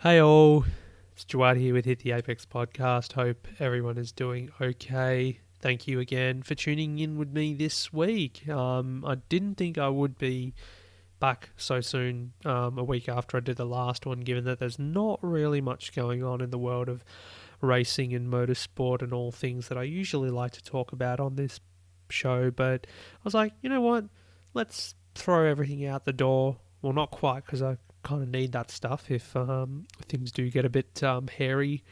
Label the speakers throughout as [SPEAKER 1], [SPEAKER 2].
[SPEAKER 1] Hey all, it's Jawad here with Hit the Apex podcast. Hope everyone is doing okay. Thank you again for tuning in with me this week. I didn't think I would be back so soon, a week after I did the last one, given that there's not really much going on in the world of racing and motorsport and all things that I usually like to talk about on this show. But I was like, you know what? Let's throw everything out the door. Well, not quite, because I kind of need that stuff if things do get a bit hairy,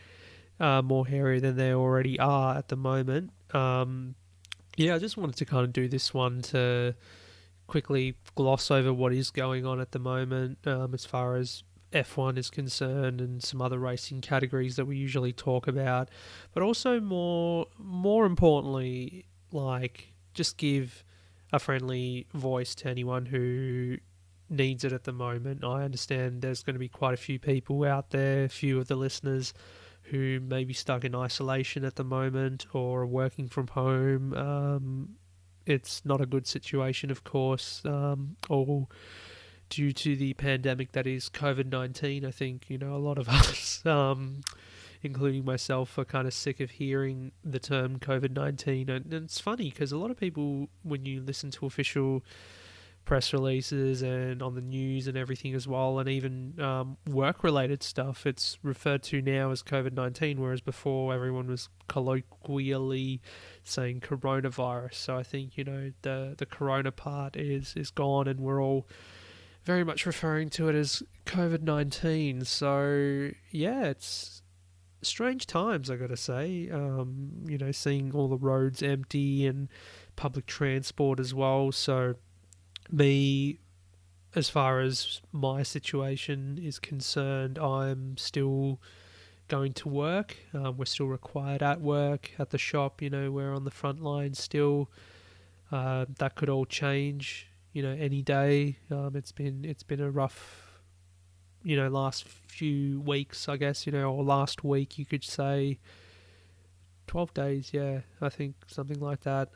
[SPEAKER 1] more hairy than they already are at the moment. Yeah, I just wanted to kind of do this one to quickly gloss over what is going on at the moment as far as F1 is concerned and some other racing categories that we usually talk about, but also more importantly, like just give a friendly voice to anyone who needs it at the moment. I understand there's going to be quite a few people out there, a few of the listeners who may be stuck in isolation at the moment or are working from home. It's not a good situation, of course, all due to the pandemic that is COVID 19. I think, a lot of us, including myself, are kind of sick of hearing the term COVID 19. And it's funny because a lot of people, when you listen to official press releases and on the news and everything as well, and even work related stuff, it's referred to now as COVID 19, whereas before everyone was colloquially saying coronavirus. So I think, the corona part is gone, and we're all very much referring to it as COVID 19. So, it's strange times, I gotta say. Seeing all the roads empty and public transport as well. So, me, as far as my situation is concerned, I'm still going to work. We're still required at work, at the shop. We're on the front line still. That could all change, any day. It's been a rough, last few weeks, I guess. Or last week, you could say. 12 days, yeah, I think something like that.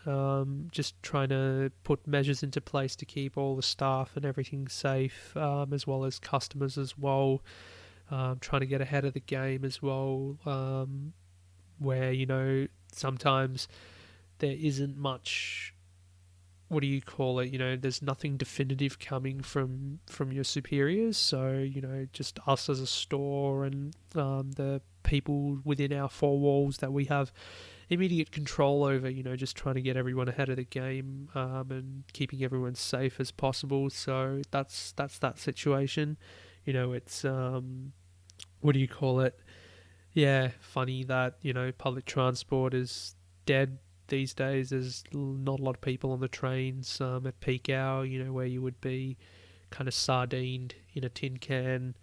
[SPEAKER 1] Just trying to put measures into place to keep all the staff and everything safe, as well as customers as well. Trying to get ahead of the game as well, where, sometimes there isn't much, what do you call it? There's nothing definitive coming from your superiors. So, just us as a store and the people within our four walls that we have immediate control over, just trying to get everyone ahead of the game, and keeping everyone safe as possible. So that's that situation. It's what do you call it? Yeah, funny that, public transport is dead these days. There's not a lot of people on the trains at peak hour, where you would be kind of sardined in a tin can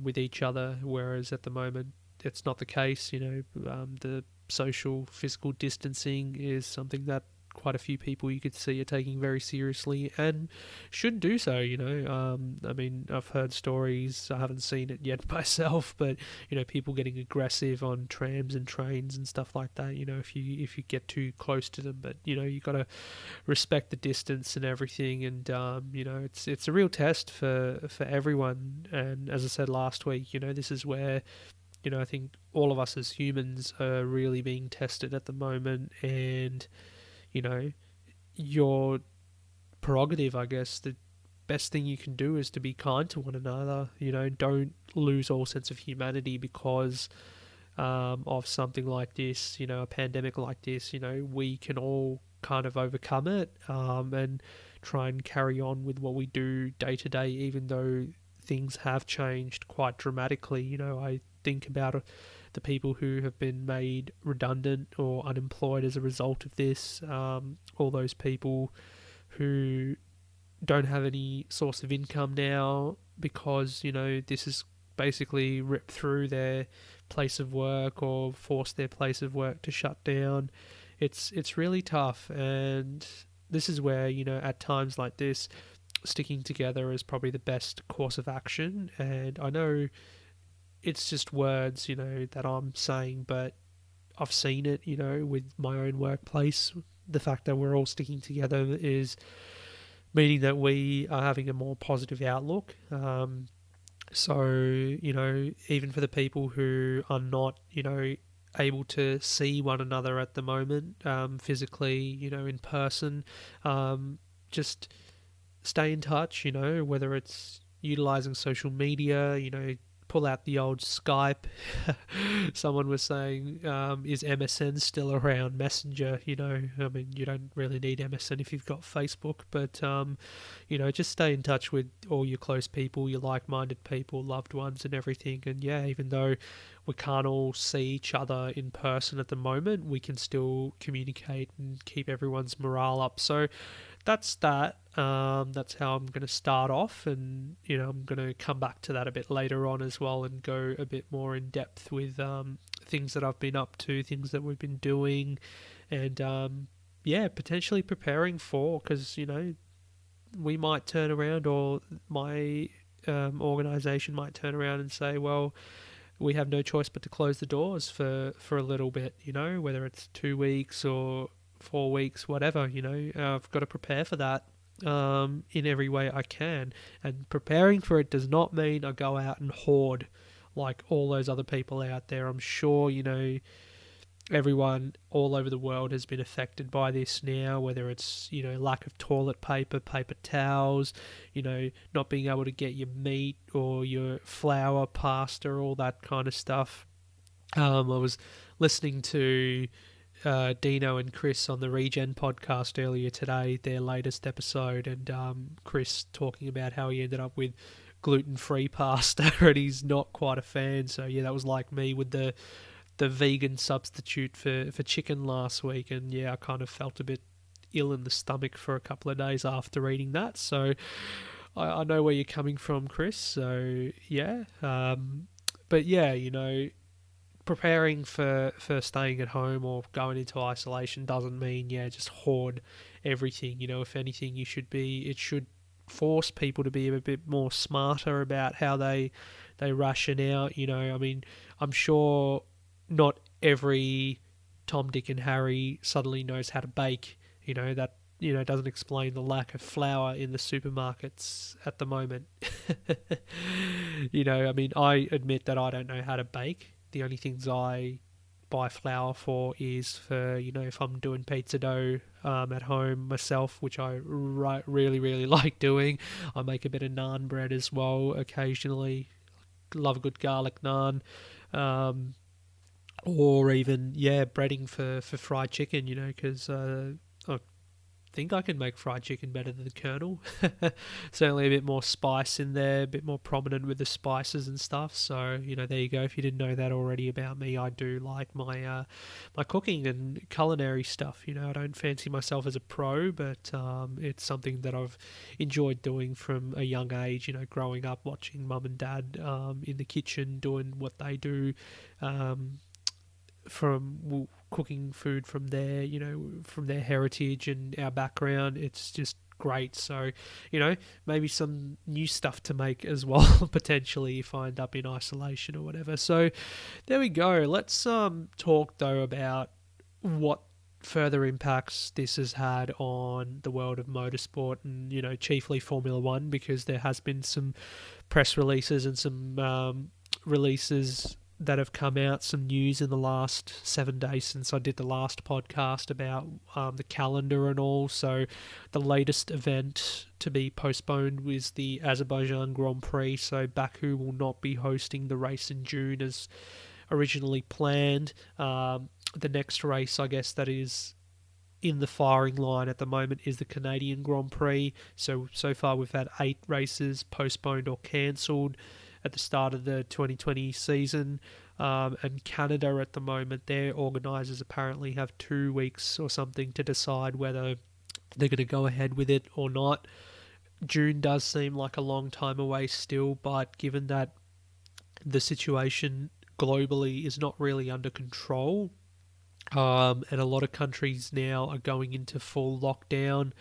[SPEAKER 1] with each other, whereas at the moment it's not the case. The social physical distancing is something that quite a few people you could see are taking very seriously and should do so. I mean, I've heard stories, I haven't seen it yet myself, but people getting aggressive on trams and trains and stuff like that. If you get too close to them, but you got to respect the distance and everything. And it's a real test for everyone. And as I said last week, this is where I think all of us as humans are really being tested at the moment. And your prerogative, I guess, the best thing you can do is to be kind to one another. Don't lose all sense of humanity because of something like this, a pandemic like this. We can all kind of overcome it, and try and carry on with what we do day to day, even though things have changed quite dramatically. I think about the people who have been made redundant or unemployed as a result of this, all those people who don't have any source of income now because, this is basically ripped through their place of work or forced their place of work to shut down. It's really tough, and this is where, at times like this, sticking together is probably the best course of action. And I know it's just words, that I'm saying, but I've seen it, with my own workplace. The fact that we're all sticking together is meaning that we are having a more positive outlook. So, even for the people who are not, able to see one another at the moment, physically, in person, just stay in touch, whether it's utilizing social media, pull out the old Skype. Someone was saying, is MSN still around? Messenger, I mean, you don't really need MSN if you've got Facebook, but, just stay in touch with all your close people, your like-minded people, loved ones and everything. And yeah, even though we can't all see each other in person at the moment, we can still communicate and keep everyone's morale up. So that's that. That's how I'm going to start off, and I'm going to come back to that a bit later on as well, and go a bit more in depth with things that I've been up to, things that we've been doing, and potentially preparing for, because we might turn around, or my organisation might turn around and say, well, we have no choice but to close the doors for a little bit, whether it's 2 weeks or 4 weeks, whatever, I've got to prepare for that in every way I can. And preparing for it does not mean I go out and hoard like all those other people out there. I'm sure, everyone all over the world has been affected by this now, whether it's, lack of toilet paper, paper towels, not being able to get your meat or your flour, pasta, all that kind of stuff. I was listening to Dino and Chris on the Regen podcast earlier today, their latest episode, and Chris talking about how he ended up with gluten-free pasta and he's not quite a fan. So yeah, that was like me with the vegan substitute for chicken last week, and yeah, I kind of felt a bit ill in the stomach for a couple of days after eating that. So I know where you're coming from, Chris. So yeah, but yeah, preparing for staying at home or going into isolation doesn't mean just hoard everything. If anything, it should force people to be a bit more smarter about how they ration out. I mean, I'm sure not every Tom, Dick and Harry suddenly knows how to bake. That doesn't explain the lack of flour in the supermarkets at the moment. I mean, I admit that I don't know how to bake. The only things I buy flour for is for, if I'm doing pizza dough at home myself, which I really, really like doing. I make a bit of naan bread as well occasionally. Love a good garlic naan. Or even, breading for fried chicken, because I think I can make fried chicken better than the Colonel. Certainly a bit more spice in there, a bit more prominent with the spices and stuff. So, there you go. If you didn't know that already about me, I do like my my cooking and culinary stuff. I don't fancy myself as a pro, but it's something that I've enjoyed doing from a young age, growing up watching mum and dad in the kitchen doing what they do. From cooking food from their, from their heritage and our background, it's just great. So, maybe some new stuff to make as well, potentially, if I end up in isolation or whatever. So, there we go. Let's talk though about what further impacts this has had on the world of motorsport and, chiefly Formula One, because there has been some press releases and some releases that have come out, some news in the last 7 days since I did the last podcast about the calendar and all. So the latest event to be postponed was the Azerbaijan Grand Prix. So Baku will not be hosting the race in June as originally planned. The next race, I guess, that is in the firing line at the moment is the Canadian Grand Prix. So far we've had 8 races postponed or cancelled at the start of the 2020 season. And Canada at the moment, their organisers apparently have 2 weeks or something to decide whether they're going to go ahead with it or not. June does seem like a long time away still, but given that the situation globally is not really under control, and a lot of countries now are going into full lockdown,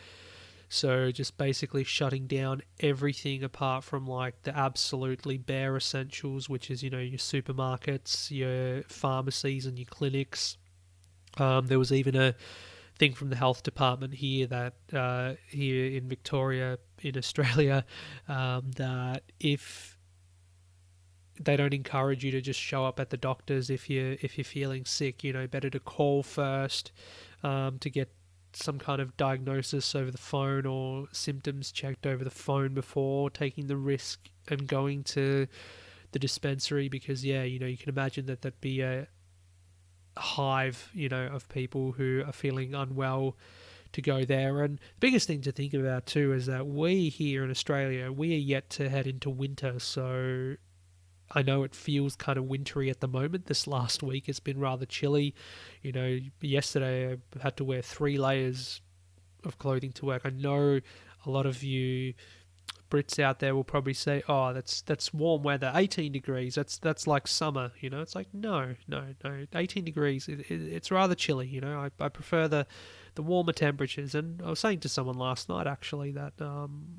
[SPEAKER 1] so just basically shutting down everything apart from like the absolutely bare essentials, which is, your supermarkets, your pharmacies and your clinics. There was even a thing from the health department here that here in Victoria, in Australia, that if they don't encourage you to just show up at the doctors if you're feeling sick. Better to call first, to get some kind of diagnosis over the phone or symptoms checked over the phone before taking the risk and going to the dispensary, because you can imagine that that'd be a hive, of people who are feeling unwell to go there. And the biggest thing to think about too is that we here in Australia, we are yet to head into winter. So I know it feels kind of wintry at the moment. This last week it's been rather chilly. Yesterday I had to wear 3 layers of clothing to work. I know a lot of you Brits out there will probably say, "Oh, that's warm weather, 18 degrees. That's like summer." It's like no. 18 degrees. It's rather chilly. I prefer the warmer temperatures. And I was saying to someone last night actually that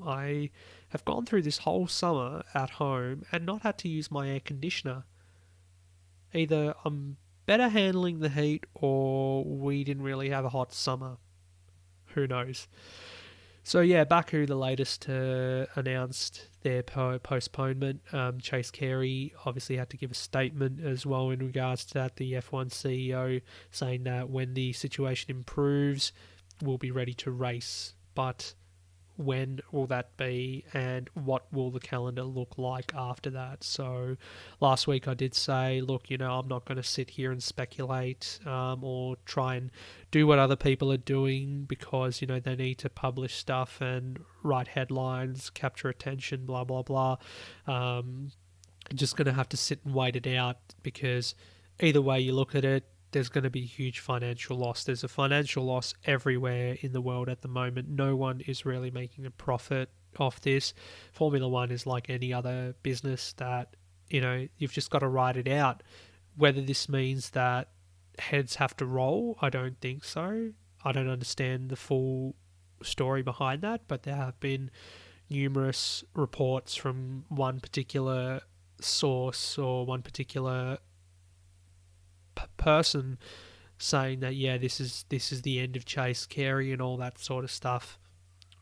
[SPEAKER 1] I have gone through this whole summer at home and not had to use my air conditioner. Either I'm better handling the heat, or we didn't really have a hot summer. Who knows? So Baku, the latest, announced their postponement. Chase Carey obviously had to give a statement as well in regards to that. The F1 CEO saying that when the situation improves, we'll be ready to race. But when will that be, and what will the calendar look like after that? So last week I did say, look, I'm not going to sit here and speculate or try and do what other people are doing, because they need to publish stuff and write headlines, capture attention, blah blah blah. Just going to have to sit and wait it out, because either way you look at it, there's going to be huge financial loss. There's a financial loss everywhere in the world at the moment. No one is really making a profit off this. Formula One is like any other business that, you've just got to ride it out. Whether this means that heads have to roll, I don't think so. I don't understand the full story behind that, but there have been numerous reports from one particular source or one particular person saying that this is the end of Chase Carey and all that sort of stuff.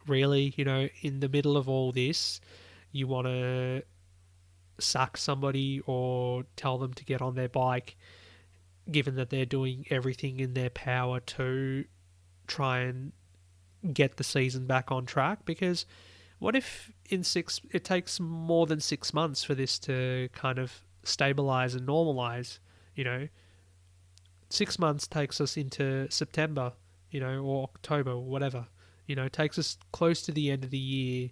[SPEAKER 1] Really, in the middle of all this, you want to sack somebody or tell them to get on their bike, given that they're doing everything in their power to try and get the season back on track. Because what if it takes more than 6 months for this to kind of stabilize and normalize? 6 months takes us into September, or October, or whatever. It takes us close to the end of the year,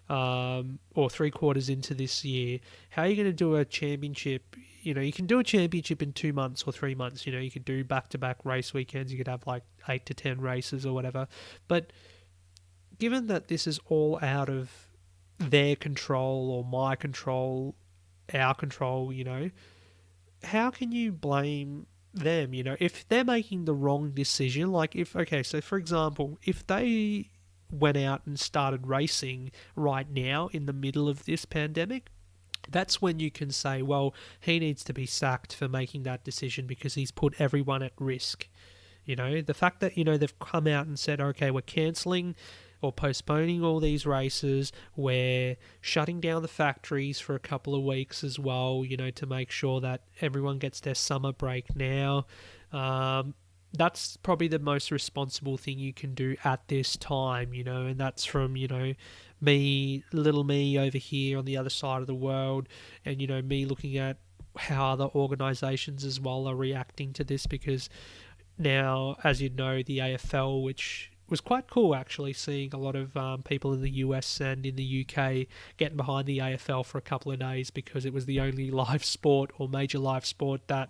[SPEAKER 1] or 3/4 into this year. How are you going to do a championship? You can do a championship in 2 months or 3 months. You could do back-to-back race weekends. You could have like 8 to 10 races or whatever. But given that this is all out of their control or my control, our control, how can you blame them? If they're making the wrong decision, so for example, if they went out and started racing right now in the middle of this pandemic, that's when you can say, well, he needs to be sacked for making that decision because he's put everyone at risk. The fact that, they've come out and said, okay, we're cancelling or postponing all these races, we're shutting down the factories for a couple of weeks as well, to make sure that everyone gets their summer break now. That's probably the most responsible thing you can do at this time, and that's from, little me over here on the other side of the world, and, me looking at how other organisations as well are reacting to this, because now, as you know, the AFL, which was quite cool actually, seeing a lot of people in the US and in the UK getting behind the AFL for a couple of days, because it was the only live sport or major live sport that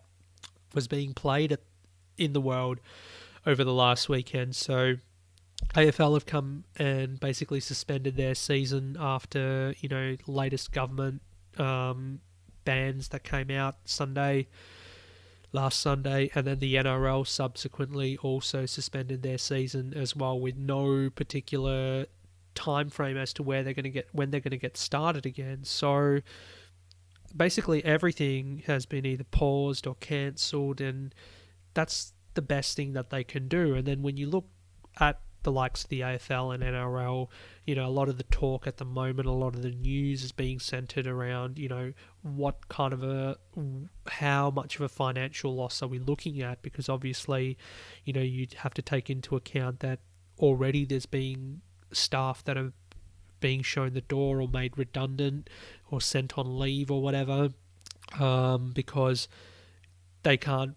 [SPEAKER 1] was being played in the world over the last weekend. So AFL have come and basically suspended their season after, latest government bans that came out last Sunday, and then the NRL subsequently also suspended their season as well, with no particular time frame as to when they're going to get started again. So basically everything has been either paused or cancelled, and that's the best thing that they can do. And then when you look at the likes of the AFL and NRL, a lot of the talk at the moment, a lot of the news is being centered around, what kind of how much of a financial loss are we looking at? Because obviously, you'd have to take into account that already there's been staff that are being shown the door or made redundant or sent on leave or whatever, because they can't,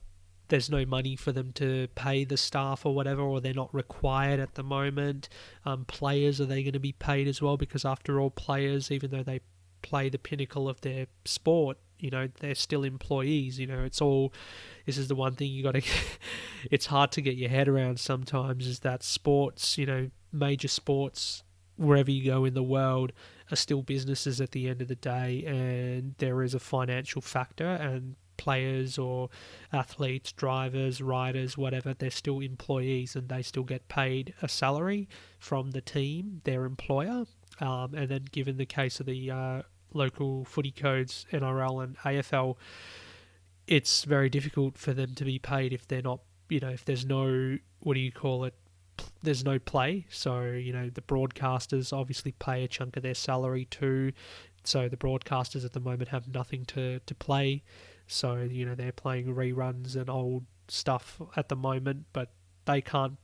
[SPEAKER 1] there's no money for them to pay the staff or whatever, or they're not required at the moment. Players, are they going to be paid as well? Because after all, players, even though they play the pinnacle of their sport, they're still employees. This is the one thing you got to, it's hard to get your head around sometimes, is that sports, major sports, wherever you go in the world, are still businesses at the end of the day, and there is a financial factor, and players or athletes, drivers, riders, whatever, they're still employees and they still get paid a salary from the team, their employer. And then given the case of the local footy codes, NRL and AFL, it's very difficult for them to be paid if they're not, if there's no, there's no play. So, the broadcasters obviously pay a chunk of their salary too. So the broadcasters at the moment have nothing to play. So, they're playing reruns and old stuff at the moment, but they can't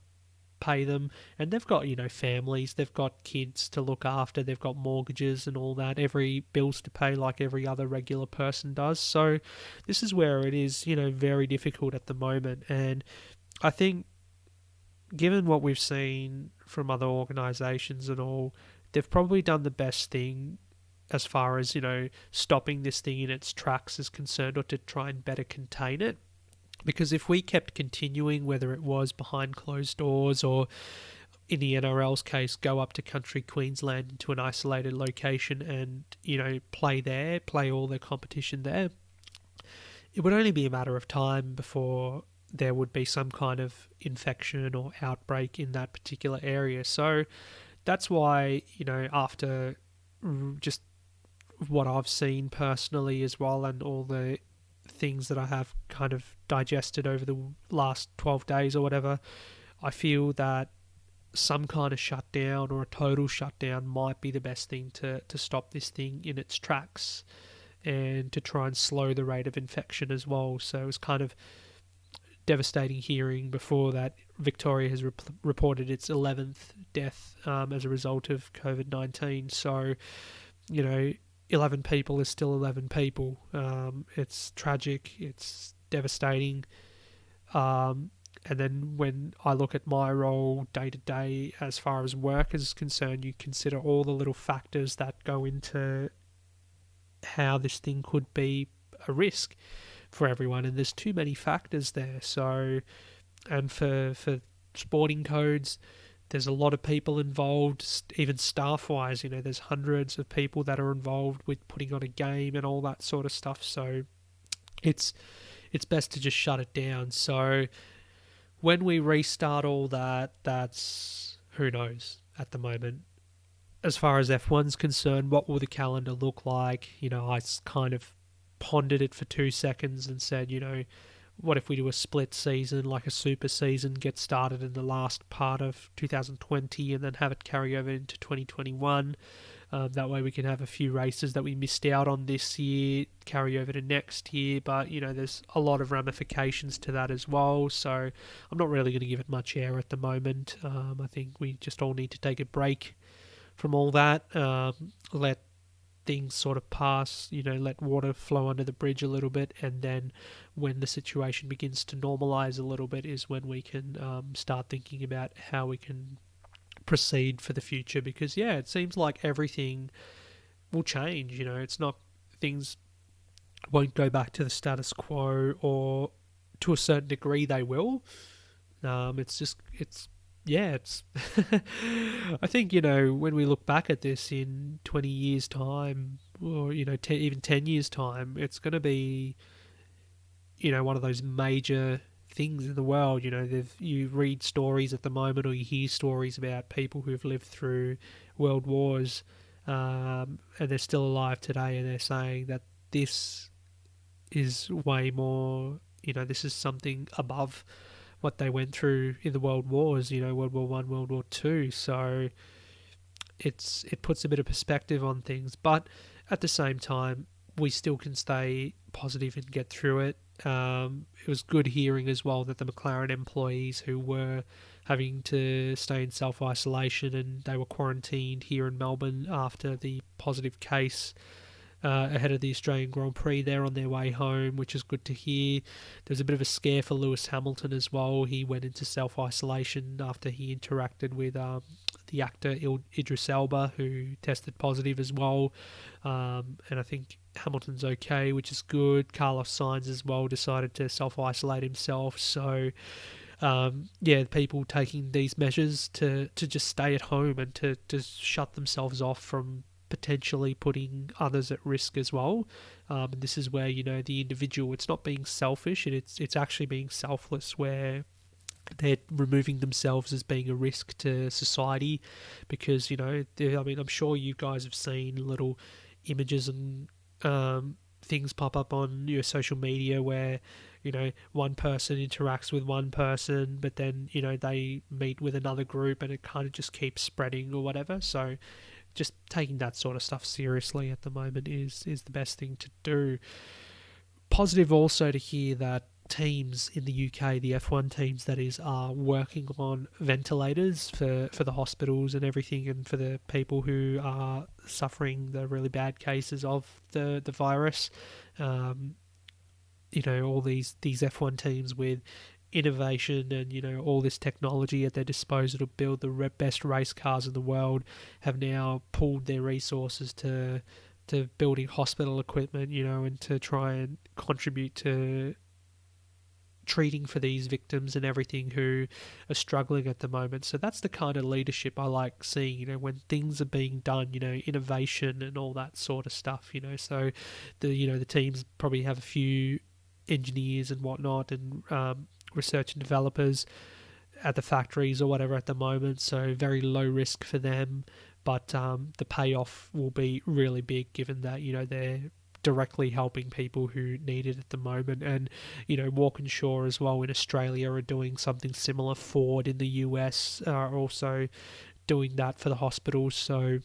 [SPEAKER 1] pay them. And they've got, families, they've got kids to look after, they've got mortgages and all that, every bills to pay like every other regular person does. So this is where it is, very difficult at the moment. And I think, given what we've seen from other organisations and all, they've probably done the best thing as far as, stopping this thing in its tracks is concerned, or to try and better contain it. Because if we kept continuing, whether it was behind closed doors or, in the NRL's case, go up to country Queensland into an isolated location and, play all their competition there, it would only be a matter of time before there would be some kind of infection or outbreak in that particular area. So that's why, after just what I've seen personally as well, and all the things that I have kind of digested over the last 12 days or whatever, I feel that some kind of shutdown or a total shutdown might be the best thing to stop this thing in its tracks, and to try and slow the rate of infection as well. So it was kind of devastating hearing before that Victoria has reported its 11th death as a result of COVID-19. So, 11 people is still 11 people. It's tragic. It's devastating. And then when I look at my role day to day, as far as work is concerned, you consider all the little factors that go into how this thing could be a risk for everyone. And there's too many factors there. So, and for sporting codes, there's a lot of people involved, even staff-wise. There's hundreds of people that are involved with putting on a game and all that sort of stuff. So it's best to just shut it down. So when we restart all that, that's who knows at the moment. As far as F1's concerned, what will the calendar look like? I kind of pondered it for 2 seconds and said, what if we do a split season, like a super season, get started in the last part of 2020 and then have it carry over into 2021? That way we can have a few races that we missed out on this year carry over to next year. But, there's a lot of ramifications to that as well. So I'm not really going to give it much air at the moment. I think we just all need to take a break from all that. Let things sort of pass, let water flow under the bridge a little bit, and then when the situation begins to normalize a little bit is when we can start thinking about how we can proceed for the future. Because it seems like everything will change. It's not, things won't go back to the status quo, or to a certain degree they will. It's I think, when we look back at this in 20 years' time, or, even 10 years' time, it's going to be, one of those major things in the world. You read stories at the moment, or you hear stories about people who've lived through world wars, and they're still alive today, and they're saying that this is way more, this is something above what they went through in the World Wars, World War One, World War Two. So it puts a bit of perspective on things, but at the same time, we still can stay positive and get through it. It was good hearing as well that the McLaren employees who were having to stay in self-isolation and they were quarantined here in Melbourne after the positive case ahead of the Australian Grand Prix. They're on their way home, which is good to hear. There's a bit of a scare for Lewis Hamilton as well. He went into self-isolation after he interacted with the actor Idris Elba, who tested positive as well. And I think Hamilton's okay, which is good. Carlos Sainz as well decided to self-isolate himself. So, people taking these measures to just stay at home and to shut themselves off from potentially putting others at risk as well. And this is where, the individual, it's not being selfish, and it's actually being selfless, where they're removing themselves as being a risk to society. Because, I'm sure you guys have seen little images and things pop up on your social media where, one person interacts with one person, but then, they meet with another group and it kind of just keeps spreading or whatever. So just taking that sort of stuff seriously at the moment is the best thing to do. Positive also to hear that teams in the UK, the F1 teams that is, are working on ventilators for the hospitals and everything, and for the people who are suffering the really bad cases of the virus. All these F1 teams with innovation and all this technology at their disposal to build the best race cars in the world have now pooled their resources to building hospital equipment, and to try and contribute to treating for these victims and everything who are struggling at the moment. So that's the kind of leadership I like seeing, when things are being done, innovation and all that sort of stuff, so the teams probably have a few engineers and whatnot, and research and developers at the factories or whatever at the moment, so very low risk for them, but the payoff will be really big, given that they're directly helping people who need it at the moment. And Walkinshaw as well in Australia are doing something similar. Ford in the US are also doing that for the hospitals, so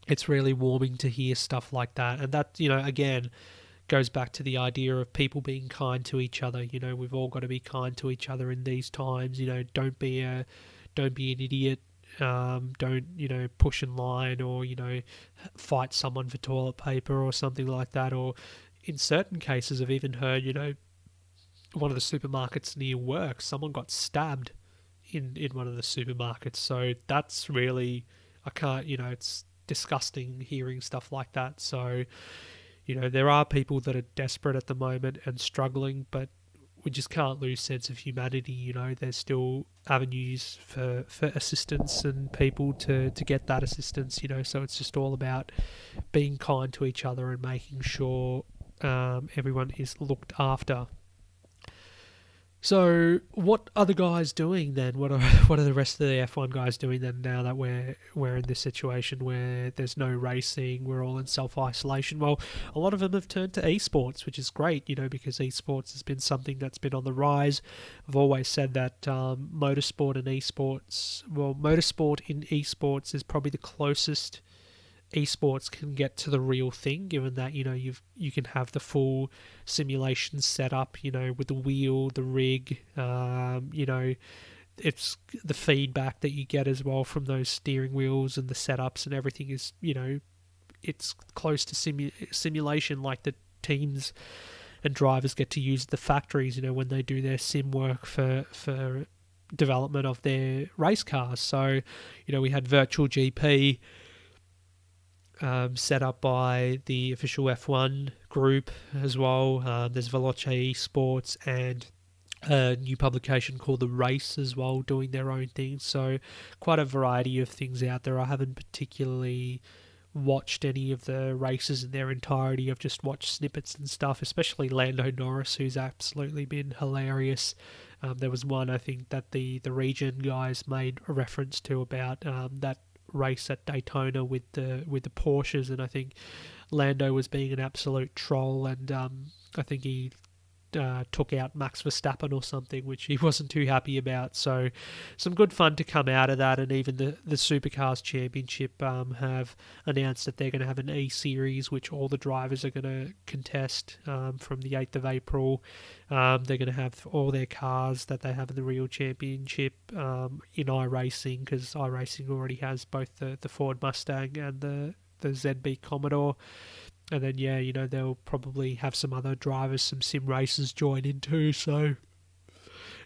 [SPEAKER 1] it's really warming to hear stuff like that. And that, again, goes back to the idea of people being kind to each other. We've all got to be kind to each other in these times. Don't be an idiot. Don't push in line, or fight someone for toilet paper or something like that. Or in certain cases, I've even heard one of the supermarkets near work, someone got stabbed in one of the supermarkets. So that's really, I can't, it's disgusting hearing stuff like that. So there are people that are desperate at the moment and struggling, but we just can't lose sense of humanity. There's still avenues for assistance and people to get that assistance, so it's just all about being kind to each other and making sure everyone is looked after. So what are the guys doing then? What are the rest of the F1 guys doing then, now that we're in this situation where there's no racing, we're all in self-isolation? Well, a lot of them have turned to esports, which is great, because esports has been something that's been on the rise. I've always said that motorsport in esports is probably the closest esports can get to the real thing, given that you can have the full simulation set up, with the wheel, the rig, it's the feedback that you get as well from those steering wheels, and the setups and everything is, it's close to simulation, like the teams and drivers get to use at the factories, when they do their sim work for development of their race cars. So, we had Virtual GP set up by the official F1 group as well. There's Veloce Esports and a new publication called The Race as well, doing their own thing. So quite a variety of things out there. I haven't particularly watched any of the races in their entirety. I've just watched snippets and stuff, especially Lando Norris, who's absolutely been hilarious. There was one, I think, that the region guys made a reference to about that race at Daytona with the Porsches, and I think Lando was being an absolute troll, and I think he took out Max Verstappen or something, which he wasn't too happy about. So some good fun to come out of that. And even the Supercars Championship have announced that they're going to have an E-Series, which all the drivers are going to contest from the 8th of April. They're going to have all their cars that they have in the Real Championship in iRacing, because iRacing already has both the Ford Mustang and the ZB Commodore. And then, they'll probably have some other drivers, some sim racers join in too. So,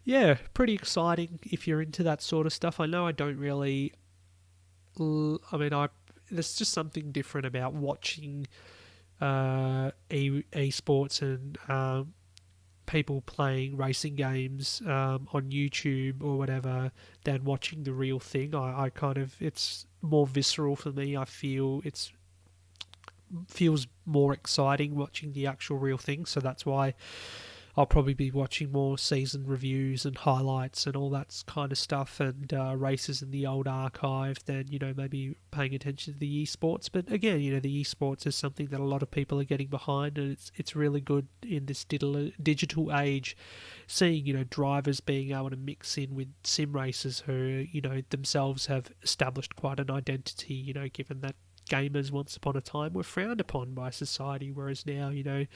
[SPEAKER 1] yeah, pretty exciting if you're into that sort of stuff. I know I don't really... there's just something different about watching esports and people playing racing games on YouTube or whatever than watching the real thing. I kind of... It's more visceral for me. I feel feels more exciting watching the actual real thing, so that's why I'll probably be watching more season reviews and highlights and all that kind of stuff, and races in the old archive than maybe paying attention to the esports. But again, the esports is something that a lot of people are getting behind, and it's really good in this digital age, seeing drivers being able to mix in with sim racers who themselves have established quite an identity, given that gamers once upon a time were frowned upon by society, whereas now it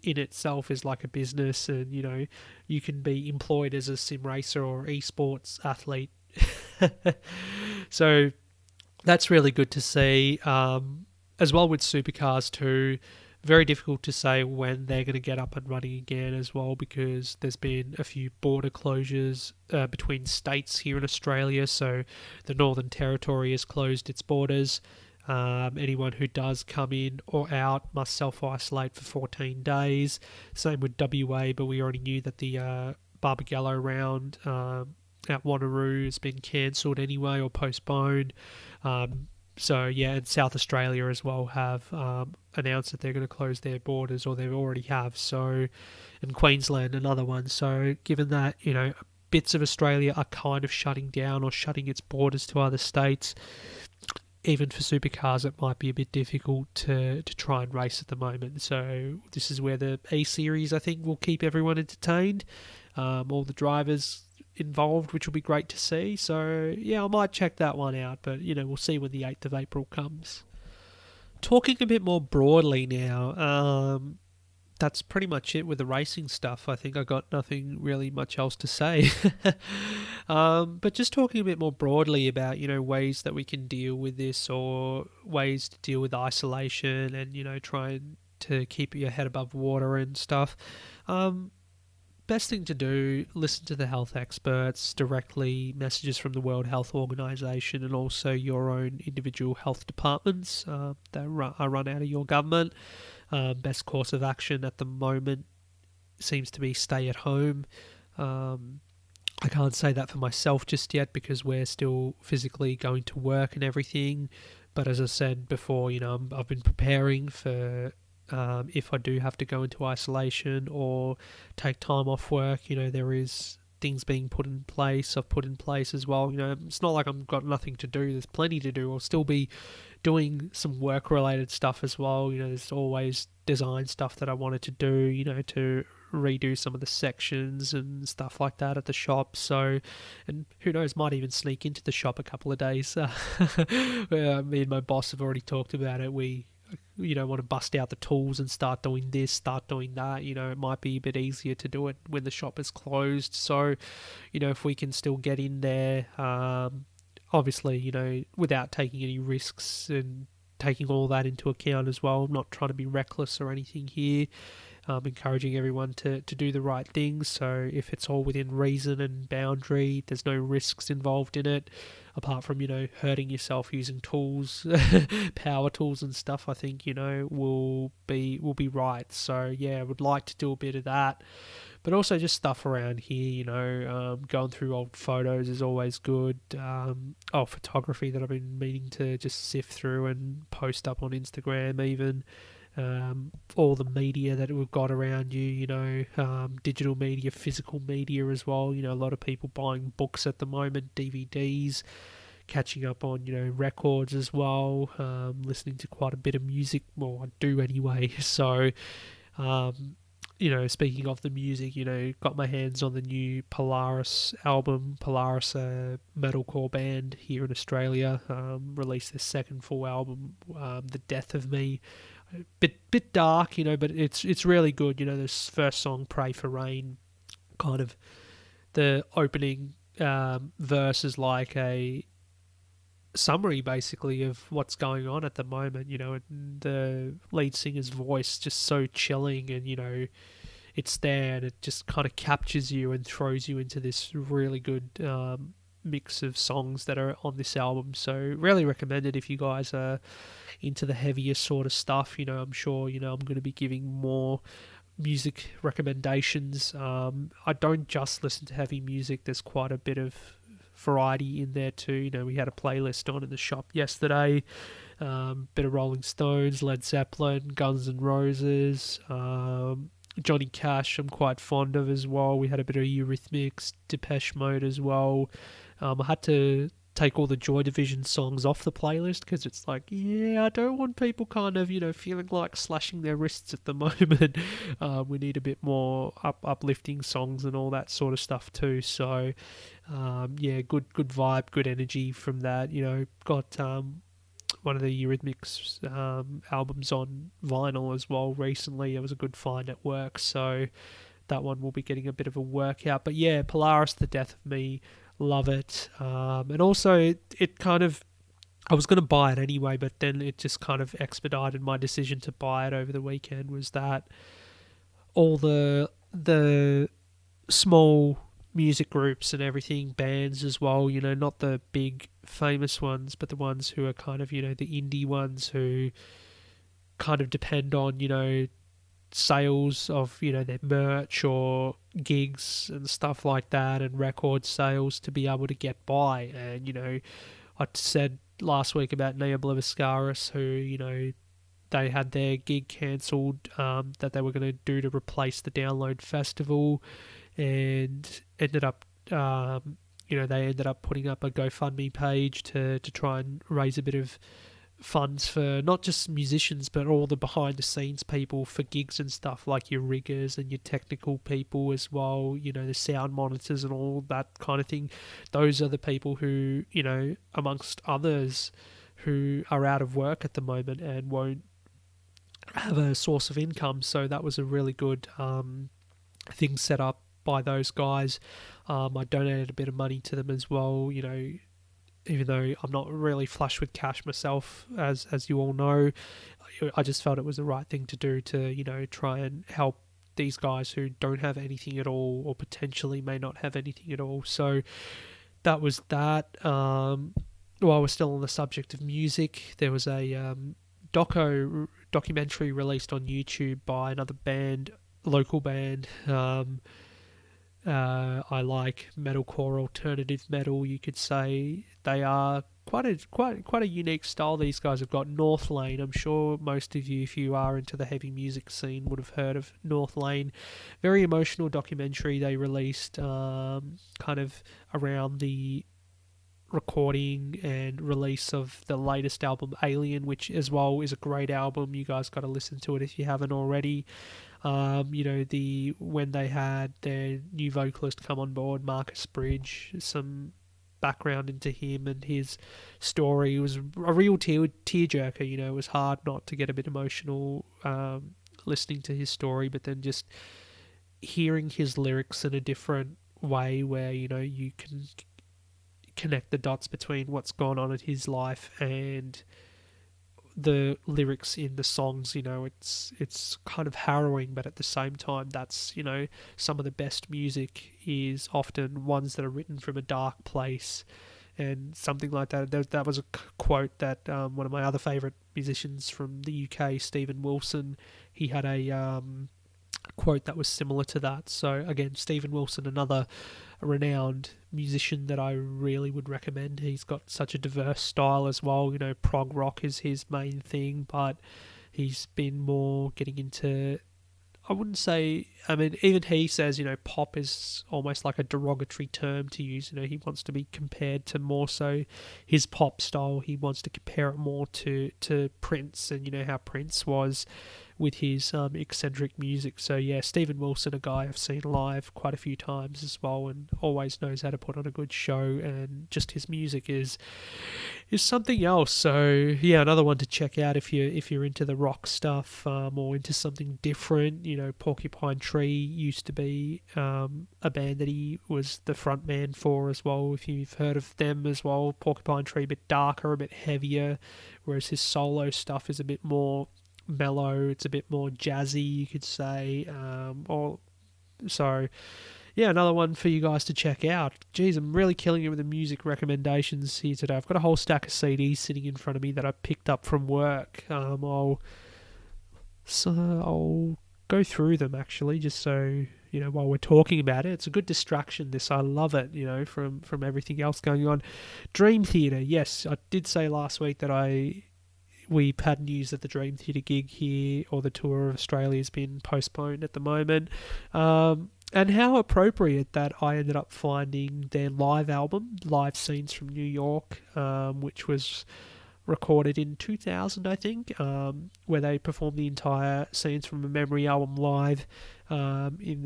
[SPEAKER 1] in itself is like a business, and you can be employed as a sim racer or esports athlete. So that's really good to see. As well with Supercars too, very difficult to say when they're going to get up and running again as well, because there's been a few border closures between states here in Australia. So the Northern Territory has closed its borders. Anyone who does come in or out must self-isolate for 14 days. Same with WA, but we already knew that the Barbagallo round at Wanneroo has been cancelled anyway or postponed. So, and South Australia as well have announced that they're going to close their borders, or they already have. So, and Queensland, another one. So, given that, bits of Australia are kind of shutting down or shutting its borders to other states, even for supercars, it might be a bit difficult to try and race at the moment. So, this is where the E-Series, I think, will keep everyone entertained. All the drivers involved, which will be great to see. So I might check that one out, but we'll see when the 8th of April comes. Talking a bit more broadly now, that's pretty much it with the racing stuff. I think I got nothing really much else to say. But just talking a bit more broadly about ways that we can deal with this, or ways to deal with isolation, and trying to keep your head above water and stuff. Best thing to do, listen to the health experts directly, messages from the World Health Organization, and also your own individual health departments that are run out of your government. Best course of action at the moment seems to be stay at home. I can't say that for myself just yet, because we're still physically going to work and everything. But as I said before, I've been preparing for... if I do have to go into isolation or take time off work, there is things being put in place. I've put in place as well. It's not like I've got nothing to do. There's plenty to do. I'll still be doing some work-related stuff as well. There's always design stuff that I wanted to do, to redo some of the sections and stuff like that at the shop. So, and who knows, might even sneak into the shop a couple of days. Me and my boss have already talked about it. We want to bust out the tools and start doing this, start doing that. It might be a bit easier to do it when the shop is closed. So, if we can still get in there, obviously, without taking any risks and taking all that into account as well. I'm not trying to be reckless or anything here. Encouraging everyone to do the right things. So if it's all within reason and boundary, there's no risks involved in it, apart from, hurting yourself using tools, power tools and stuff, I think, will be right. So I would like to do a bit of that. But also just stuff around here, going through old photos is always good. Photography that I've been meaning to just sift through and post up on Instagram even. All the media that we've got around you, digital media, physical media as well. A lot of people buying books at the moment, DVDs, catching up on, records as well, listening to quite a bit of music. Well, I do anyway. So, speaking of the music, got my hands on the new Polaris album. Polaris, a metalcore band here in Australia, released their second full album, The Death of Me. Bit dark, but it's really good. This first song, Pray for Rain, kind of the opening verse is like a summary basically of what's going on at the moment. And the lead singer's voice just so chilling, and it's there and it just kind of captures you and throws you into this really good mix of songs that are on this album. So really recommend it if you guys are into the heavier sort of stuff. I'm sure I'm going to be giving more music recommendations. I don't just listen to heavy music. There's quite a bit of variety in there too. We had a playlist on in the shop yesterday. Bit of Rolling Stones, Led Zeppelin, Guns N' Roses, Johnny Cash I'm quite fond of as well. We had a bit of Eurythmics, Depeche Mode as well. I had to take all the Joy Division songs off the playlist because it's like, I don't want people kind of, feeling like slashing their wrists at the moment. We need a bit more uplifting songs and all that sort of stuff too. So, good vibe, good energy from that. Got one of the Eurythmics albums on vinyl as well recently. It was a good find at work, so that one will be getting a bit of a workout. But yeah, Polaris, The Death of Me, love it. And also, it kind of, I was going to buy it anyway, but then it just kind of expedited my decision to buy it over the weekend, was that all the small music groups and everything, bands as well, not the big famous ones, but the ones who are kind of, the indie ones who kind of depend on, sales of, their merch or gigs and stuff like that, and record sales to be able to get by. And, I said last week about Neo Blevascaris, who, they had their gig cancelled that they were going to do to replace the Download Festival, and ended up, they ended up putting up a GoFundMe page to try and raise a bit of funds for not just musicians, but all the behind the scenes people for gigs and stuff, like your riggers and your technical people as well, the sound monitors and all that kind of thing. Those are the people who, amongst others, who are out of work at the moment and won't have a source of income. So that was a really good thing set up by those guys. I donated a bit of money to them as well, even though I'm not really flush with cash myself, as you all know. I just felt it was the right thing to do to, try and help these guys who don't have anything at all, or potentially may not have anything at all. So that was that. While we're still on the subject of music, there was a documentary released on YouTube by another band, local band. I like metalcore, alternative metal, you could say. They are quite a unique style these guys have got. North Lane, I'm sure most of you, if you are into the heavy music scene, would have heard of North Lane. Very emotional documentary they released kind of around the recording and release of the latest album, Alien, which as well is a great album. You guys got to listen to it if you haven't already. When they had their new vocalist come on board, Marcus Bridge, some background into him and his story. It was a real tearjerker. It was hard not to get a bit emotional listening to his story, but then just hearing his lyrics in a different way, where you can connect the dots between what's gone on in his life and the lyrics in the songs. It's kind of harrowing, but at the same time, that's, some of the best music is often ones that are written from a dark place, and something like that. That was a quote that one of my other favourite musicians from the UK, Stephen Wilson, he had a quote that was similar to that. So again, Stephen Wilson, another renowned musician that I really would recommend. He's got such a diverse style as well. Prog rock is his main thing, but he's been more getting into, I wouldn't say, even he says, pop is almost like a derogatory term to use. He wants to be compared to more so his pop style. He wants to compare it more to Prince, and how Prince was with his eccentric music. So yeah, Stephen Wilson, a guy I've seen live quite a few times as well, and always knows how to put on a good show. And just his music is something else. So yeah, another one to check out if you're into the rock stuff, or into something different. You know, Porcupine Tree used to be a band that he was the front man for as well. If you've heard of them as well, Porcupine Tree, a bit darker, a bit heavier, whereas his solo stuff is a bit more mellow. It's a bit more jazzy, you could say. Or so yeah, another one for you guys to check out. Geez, I'm really killing it with the music recommendations here today. I've got a whole stack of CDs sitting in front of me that I picked up from work. I'll go through them actually, just so you know while we're talking about it. It's a good distraction. This, I love it. You know, from everything else going on. Dream Theater. Yes, I did say last week that we had news that the Dream Theater gig here, or the tour of Australia, has been postponed at the moment. And how appropriate that I ended up finding their live album, Live Scenes from New York, which was recorded in 2000, I think, where they performed the entire Scenes from a Memory album live in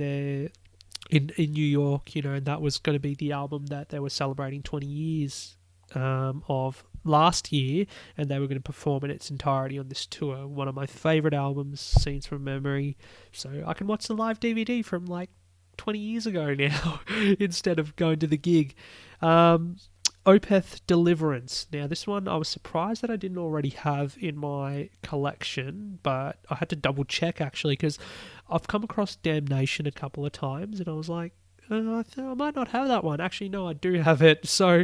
[SPEAKER 1] New York, you know, and that was going to be the album that they were celebrating 20 years of last year, and they were going to perform in its entirety on this tour. One of my favourite albums, Scenes from Memory. So I can watch the live DVD from like 20 years ago now instead of going to the gig. Opeth Deliverance. Now this one I was surprised that I didn't already have in my collection, but I had to double check actually, because I've come across Damnation a couple of times and I was like, I might not have that one. Actually no, I do have it. So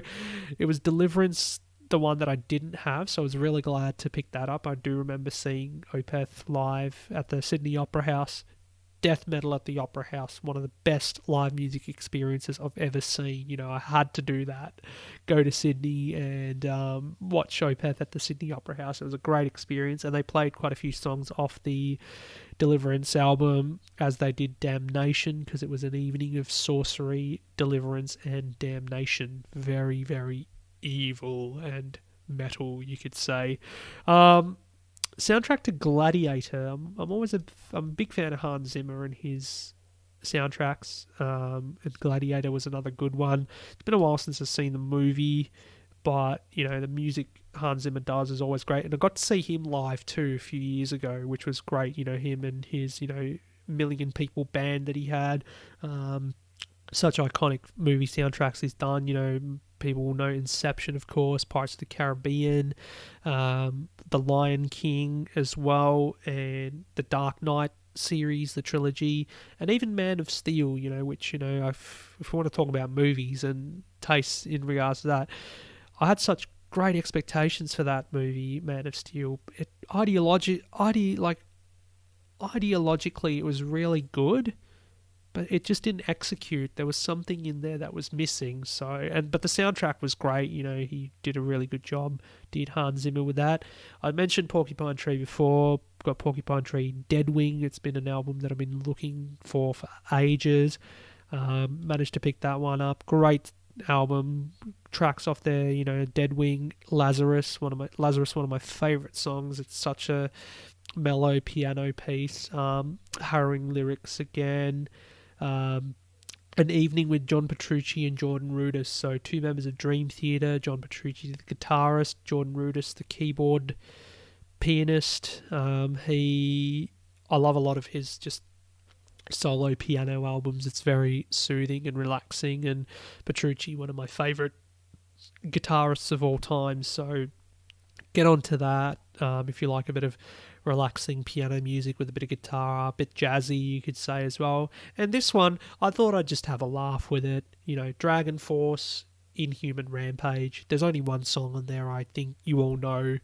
[SPEAKER 1] it was Deliverance, the one that I didn't have, so I was really glad to pick that up. I do remember seeing Opeth live at the Sydney Opera House. Death metal at the Opera House, one of the best live music experiences I've ever seen. You know, I had to do that. Go to Sydney and watch Opeth at the Sydney Opera House. It was a great experience, and they played quite a few songs off the Deliverance album, as they did Damnation, because it was an evening of sorcery, deliverance, and damnation. Very, very evil and metal, you could say. Soundtrack to Gladiator. I'm a big fan of Hans Zimmer and his soundtracks. And Gladiator was another good one. It's been a while since I've seen the movie, but you know the music Hans Zimmer does is always great. And I got to see him live too a few years ago, which was great. You know, him and his million people band that he had. Such iconic movie soundtracks he's done. You know, people will know Inception, of course, Pirates of the Caribbean, The Lion King as well, and the Dark Knight series, the trilogy, and even Man of Steel, you know, which, you know, if we want to talk about movies and tastes in regards to that, I had such great expectations for that movie, Man of Steel. Ideologically, it was really good, but it just didn't execute. There was something in there that was missing. But the soundtrack was great. You know, he did a really good job. Did Hans Zimmer with that? I mentioned Porcupine Tree before. Got Porcupine Tree Deadwing. It's been an album that I've been looking for ages. Managed to pick that one up. Great album. Tracks off there. You know, Deadwing, Lazarus. One of my favorite songs. It's such a mellow piano piece. Harrowing lyrics again. An Evening with John Petrucci and Jordan Rudess. So two members of Dream Theater. John Petrucci, the guitarist. Jordan Rudess, the keyboard pianist. I love a lot of his just solo piano albums. It's very soothing and relaxing. And Petrucci, one of my favourite guitarists of all time. So get onto that if you like a bit of relaxing piano music with a bit of guitar, a bit jazzy, you could say as well. And this one, I thought I'd just have a laugh with it. You know, Dragon Force, Inhuman Rampage. There's only one song on there I think you all know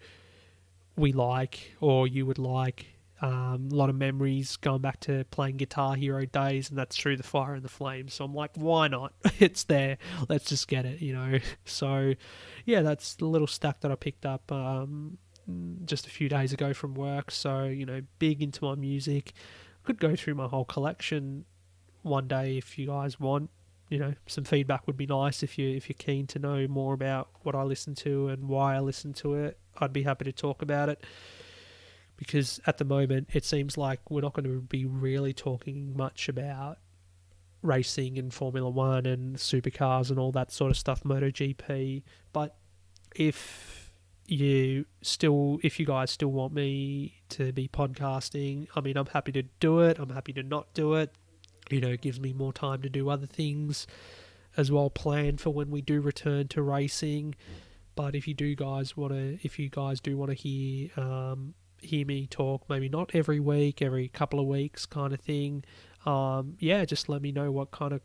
[SPEAKER 1] we like, or you would like. A lot of memories going back to playing Guitar Hero days, and that's Through the Fire and the Flames. So I'm like, why not? It's there. Let's just get it, you know. So, yeah, that's the little stack that I picked up just a few days ago from work. So, you know, big into my music. I could go through my whole collection one day if you guys want. You know, some feedback would be nice if you're keen to know more about what I listen to and why I listen to it. I'd be happy to talk about it. because at the moment it seems like we're not going to be really talking much about racing and Formula One and supercars and all that sort of stuff, MotoGP. But if if you guys still want me to be podcasting, I mean, I'm happy to do it. I'm happy to not do it. It gives me more time to do other things as well, plan for when we do return to racing. But if you guys do want to hear me talk, maybe not every week, every couple of weeks kind of thing, just let me know what kind of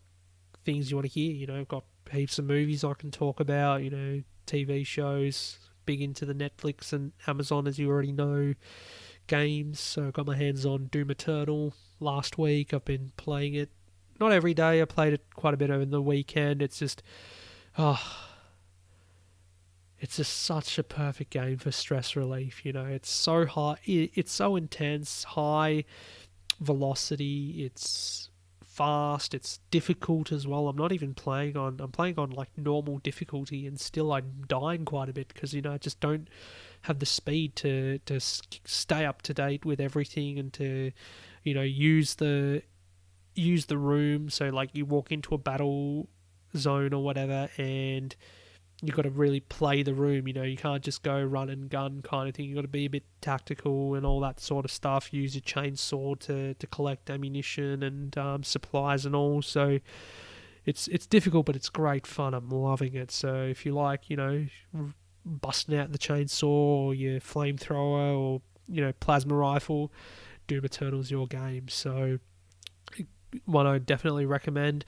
[SPEAKER 1] things you want to hear. I've got heaps of movies I can talk about, TV shows, big into the Netflix and Amazon, as you already know, games. So I got my hands on Doom Eternal last week. I've been playing it, not every day, I played it quite a bit over the weekend. It's just, it's just such a perfect game for stress relief. It's so high, it's so intense, high velocity, it's fast, it's difficult as well. I'm playing on like normal difficulty, and still I'm dying quite a bit because I just don't have the speed to stay up to date with everything, and to use the room. So like you walk into a battle zone or whatever, and you've got to really play the room. You can't just go run and gun kind of thing. You've got to be a bit tactical and all that sort of stuff. Use your chainsaw to collect ammunition and supplies and all. So it's difficult, but it's great fun. I'm loving it. So if you like, busting out the chainsaw or your flamethrower or plasma rifle, Doom Eternal's your game. So one I definitely recommend.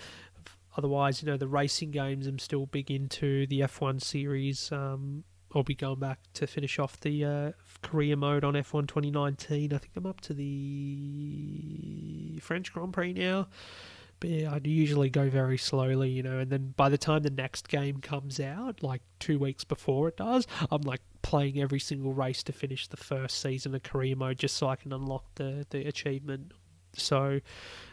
[SPEAKER 1] Otherwise, the racing games, I'm still big into the F1 series. I'll be going back to finish off the career mode on F1 2019. I think I'm up to the French Grand Prix now. But yeah, I usually go very slowly, and then by the time the next game comes out, like 2 weeks before it does, I'm like playing every single race to finish the first season of career mode, just so I can unlock the achievement. So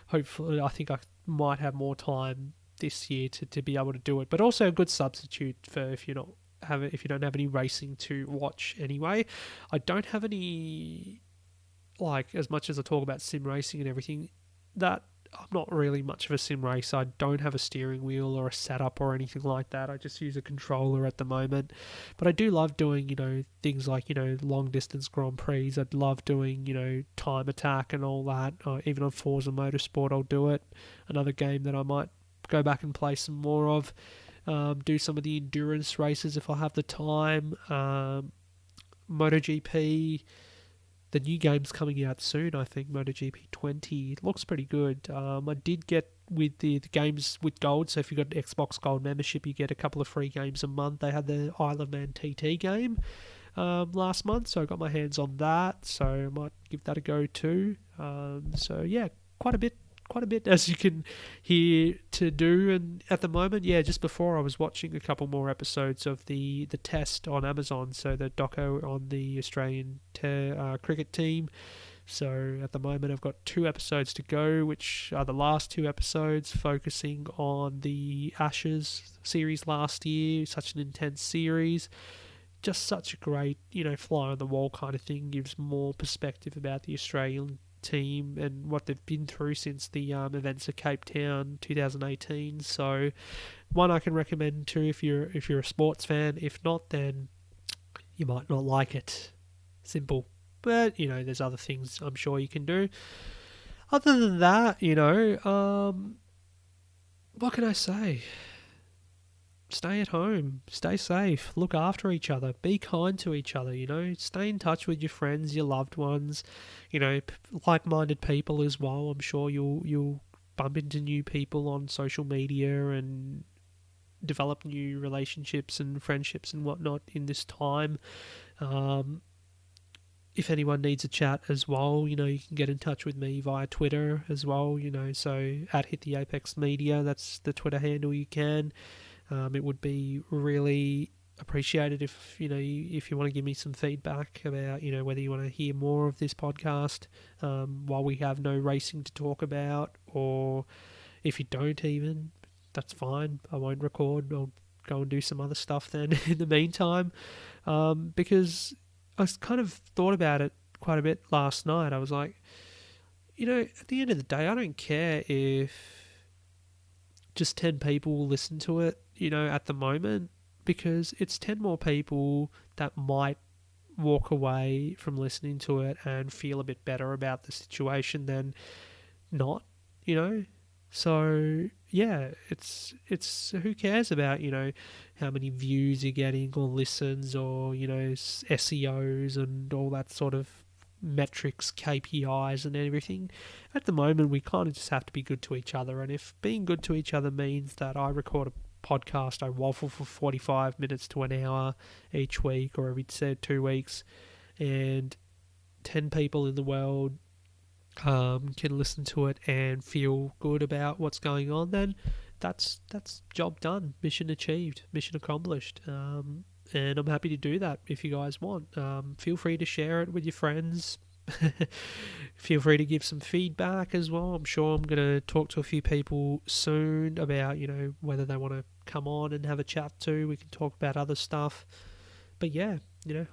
[SPEAKER 1] hopefully, I think I might have more time this year to be able to do it, but also a good substitute for if you don't have any racing to watch anyway. I don't have any, like, as much as I talk about sim racing and everything, that I'm not really much of a sim racer. I don't have a steering wheel or a setup or anything like that. I just use a controller at the moment. But I do love doing, things like, long distance Grand Prix. I'd love doing, time attack and all that. Even on Forza Motorsport, I'll do it. Another game that I might go back and play some more of. Do some of the endurance races if I have the time. MotoGP, the new game's coming out soon, I think, MotoGP 20. It looks pretty good. I did get with the games with Gold, so if you've got an Xbox Gold membership, you get a couple of free games a month. They had the Isle of Man TT game last month, so I got my hands on that, so I might give that a go too. So yeah, quite a bit as you can hear to do. And at the moment, just before I was watching a couple more episodes of the test on Amazon, so the doco on the Australian cricket team. So at the moment I've got 2 episodes to go, which are the last 2 episodes focusing on the Ashes series last year. Such an intense series, just such a great fly on the wall kind of thing. Gives more perspective about the Australian team and what they've been through since the events of Cape Town 2018. So one I can recommend too if you're a sports fan. If not, then you might not like it. Simple. But there's other things I'm sure you can do. Other than that, what can I say? Stay at home, stay safe, look after each other, be kind to each other, stay in touch with your friends, your loved ones, like-minded people as well. I'm sure you'll bump into new people on social media and develop new relationships and friendships and whatnot in this time. If anyone needs a chat as well, you can get in touch with me via Twitter as well, so at Hit the Apex Media, that's the Twitter handle you can. It would be really appreciated if you want to give me some feedback about whether you want to hear more of this podcast while we have no racing to talk about, or if you don't even, that's fine. I won't record. I'll go and do some other stuff then in the meantime, because I kind of thought about it quite a bit last night. I was like, at the end of the day, I don't care if just 10 people will listen to it, at the moment, because it's 10 more people that might walk away from listening to it and feel a bit better about the situation than not, So yeah, it's who cares about how many views you're getting or listens or SEOs and all that sort of metrics, KPIs and everything. At the moment, we kind of just have to be good to each other, and if being good to each other means that I record a podcast, I waffle for 45 minutes to an hour each week or every 2 weeks, and 10 people in the world can listen to it and feel good about what's going on, then that's job done, mission achieved, mission accomplished. And I'm happy to do that if you guys want. Feel free to share it with your friends. Feel free to give some feedback as well. I'm sure I'm going to talk to a few people soon about, whether they want to come on and have a chat too. We can talk about other stuff. But yeah,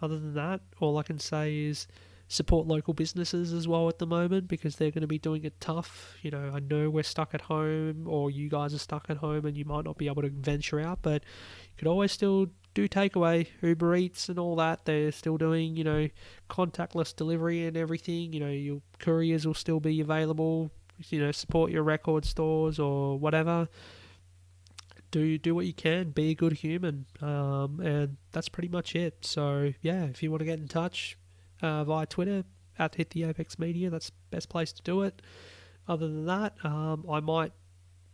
[SPEAKER 1] other than that, all I can say is support local businesses as well at the moment, because they're going to be doing it tough. I know we're stuck at home, or you guys are stuck at home and you might not be able to venture out, but you could always still do takeaway, Uber Eats and all that. They're still doing, contactless delivery and everything. Your couriers will still be available. Support your record stores or whatever. Do what you can. Be a good human. And that's pretty much it. So, yeah, if you want to get in touch via Twitter, @HitTheApexMedia, that's the best place to do it. Other than that, I might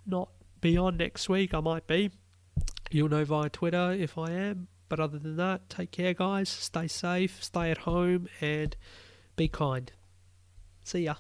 [SPEAKER 1] not be on next week. I might be. You'll know via Twitter if I am. But other than that, take care, guys. Stay safe, stay at home, and be kind. See ya.